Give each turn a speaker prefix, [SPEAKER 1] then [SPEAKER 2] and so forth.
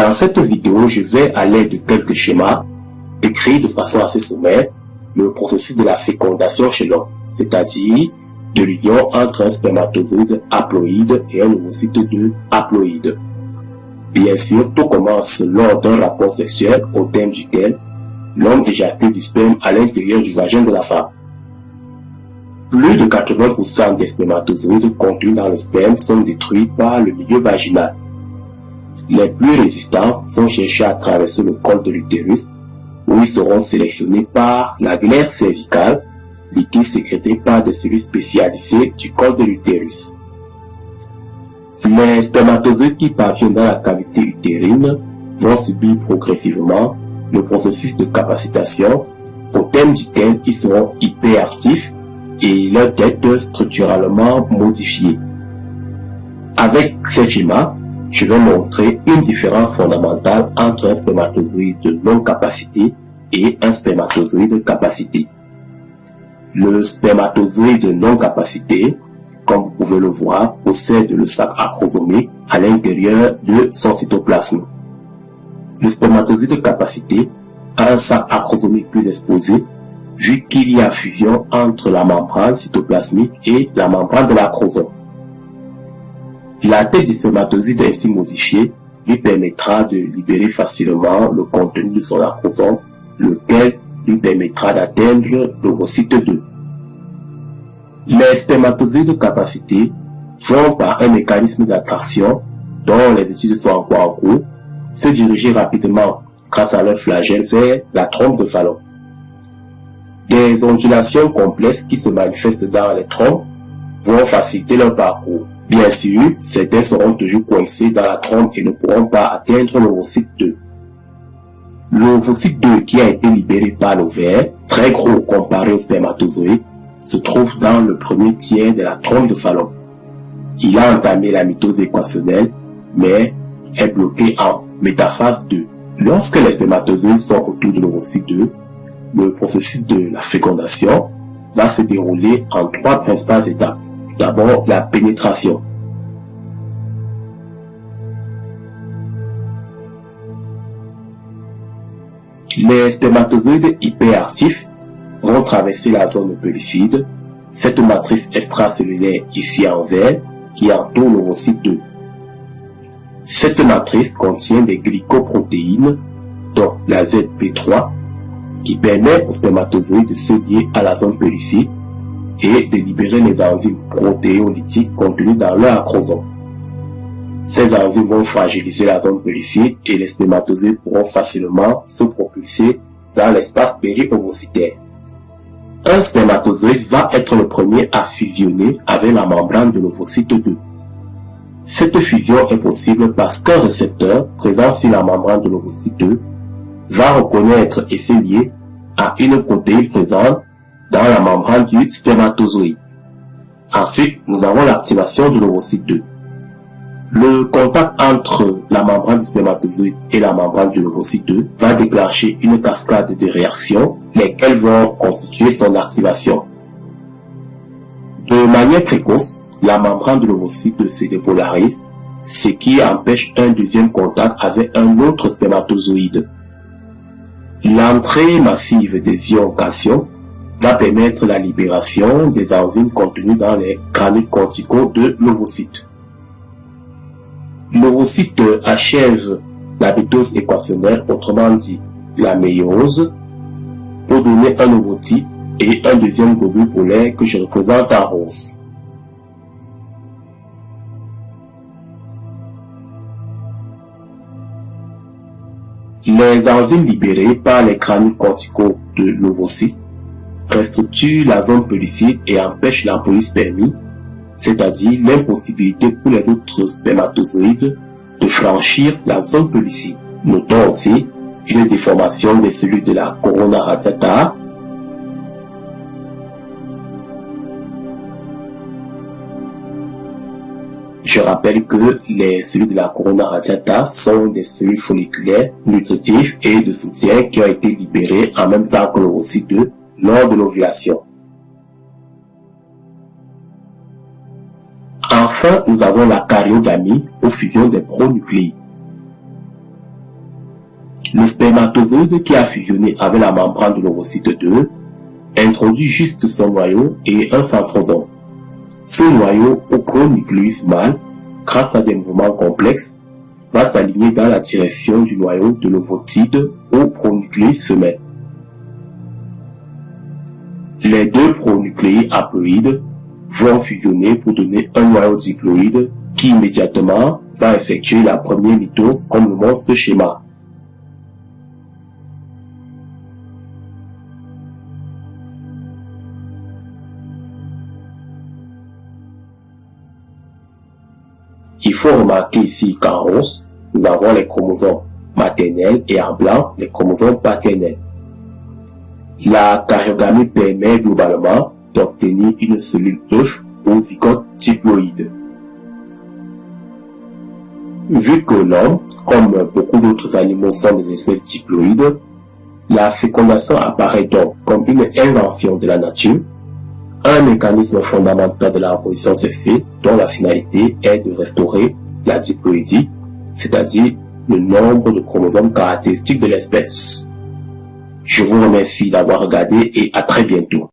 [SPEAKER 1] Dans cette vidéo, je vais, à l'aide de quelques schémas, décrire de façon assez sommaire le processus de la fécondation chez l'homme, c'est-à-dire de l'union entre un spermatozoïde haploïde et un ovocyte de haploïde. Bien sûr, tout commence lors d'un rapport sexuel au terme duquel l'homme éjacule du sperme à l'intérieur du vagin de la femme. Plus de 80% des spermatozoïdes contenus dans le sperme sont détruits par le milieu vaginal. Les plus résistants vont chercher à traverser le col de l'utérus, où ils seront sélectionnés par la glaire cervicale, liquide sécrété par des cellules spécialisées du col de l'utérus. Les spermatozoïdes qui parviennent dans la cavité utérine vont subir progressivement le processus de capacitation, au terme duquel ils seront hyperactifs et leur tête structurellement modifiée. Avec ce schéma, je vais montrer une différence fondamentale entre un spermatozoïde de non-capacité et un spermatozoïde capacité. Le spermatozoïde de non-capacité, comme vous pouvez le voir, possède le sac acrosomique à l'intérieur de son cytoplasme. Le spermatozoïde de capacité a un sac acrosomique plus exposé, vu qu'il y a fusion entre la membrane cytoplasmique et la membrane de l'acrosome. La tête du spermatozoïde ainsi modifiée lui permettra de libérer facilement le contenu de son acrosome, lequel lui permettra d'atteindre l'ovocyte 2. Les spermatozoïdes de capacité vont, par un mécanisme d'attraction dont les études sont encore en cours, se diriger rapidement grâce à leur flagelle vers la trompe de Fallot. Des ondulations complexes qui se manifestent dans les trompes vont faciliter leur parcours. Bien sûr, certains seront toujours coincés dans la trompe et ne pourront pas atteindre l'ovocyte 2. L'ovocyte 2 qui a été libéré par l'ovaire, très gros comparé au spermatozoïde, se trouve dans le premier tiers de la trompe de Fallot. Il a entamé la mitose équationnelle, mais est bloqué en métaphase 2. Lorsque les spermatozoïdes sont autour de l'ovocyte 2, le processus de la fécondation va se dérouler en 3 principales étapes. D'abord, la pénétration. Les spermatozoïdes hyperactifs vont traverser la zone pellucide, cette matrice extracellulaire ici en vert qui entoure l'ovocyte 2. Cette matrice contient des glycoprotéines, dont la ZP3, qui permet aux spermatozoïdes de se lier à la zone pellucide et de libérer les enzymes protéolytiques contenues dans leur acrosome. Ces enzymes vont fragiliser la zone pellucide et les spermatozoïdes pourront facilement se propulser dans l'espace péri-ovocytaire. Un spermatozoïde va être le premier à fusionner avec la membrane de l'ovocyte 2. Cette fusion est possible parce qu'un récepteur présent sur la membrane de l'ovocyte 2 va reconnaître et se lier à une protéine présente dans la membrane du spermatozoïde. Ensuite, nous avons l'activation de l'ovocyte 2. Le contact entre la membrane du spermatozoïde et la membrane de l'ovocyte 2 va déclencher une cascade de réactions, lesquelles vont constituer son activation. De manière précoce, la membrane de l'ovocyte 2 se dépolarise, ce qui empêche un deuxième contact avec un autre spermatozoïde. L'entrée massive des ions calcium va permettre la libération des enzymes contenues dans les granules corticaux de l'ovocyte. L'ovocyte achève la mitose équationnelle, autrement dit la méiose, pour donner un ovotype et un deuxième globule polaire que je représente en rose. Les enzymes libérées par les granules corticaux de l'ovocyte restructurent la zone pellucide et empêchent l'empolispermie, c'est-à-dire l'impossibilité pour les autres spermatozoïdes de franchir la zone pellucide. Notons aussi une déformation des cellules de la corona radiata. Je rappelle que les cellules de la corona radiata sont des cellules folliculaires nutritives et de soutien qui ont été libérées en même temps que l'ovocyte 2 lors de l'ovulation. Enfin, nous avons la karyogamie ou fusion des pronucléides. Le spermatozoïde qui a fusionné avec la membrane de l'ovocyte 2 introduit juste son noyau et un centrosome. Ce noyau au pronucléus mâle, grâce à des mouvements complexes, va s'aligner dans la direction du noyau de l'ovocyte au pronucléus femelle. Les deux pronucléi haploïdes vont fusionner pour donner un noyau diploïde qui immédiatement va effectuer la première mitose comme le montre ce schéma. Il faut remarquer ici qu'en rose, nous avons les chromosomes maternels et en blanc les chromosomes paternels. La karyogamie permet globalement d'obtenir une cellule œuf au zygote diploïde. Vu que l'homme, comme beaucoup d'autres animaux, sont des espèces diploïdes, la fécondation apparaît donc comme une invention de la nature, un mécanisme fondamental de la reproduction sexuée dont la finalité est de restaurer la diploïdie, c'est-à-dire le nombre de chromosomes caractéristiques de l'espèce. Je vous remercie d'avoir regardé et à très bientôt.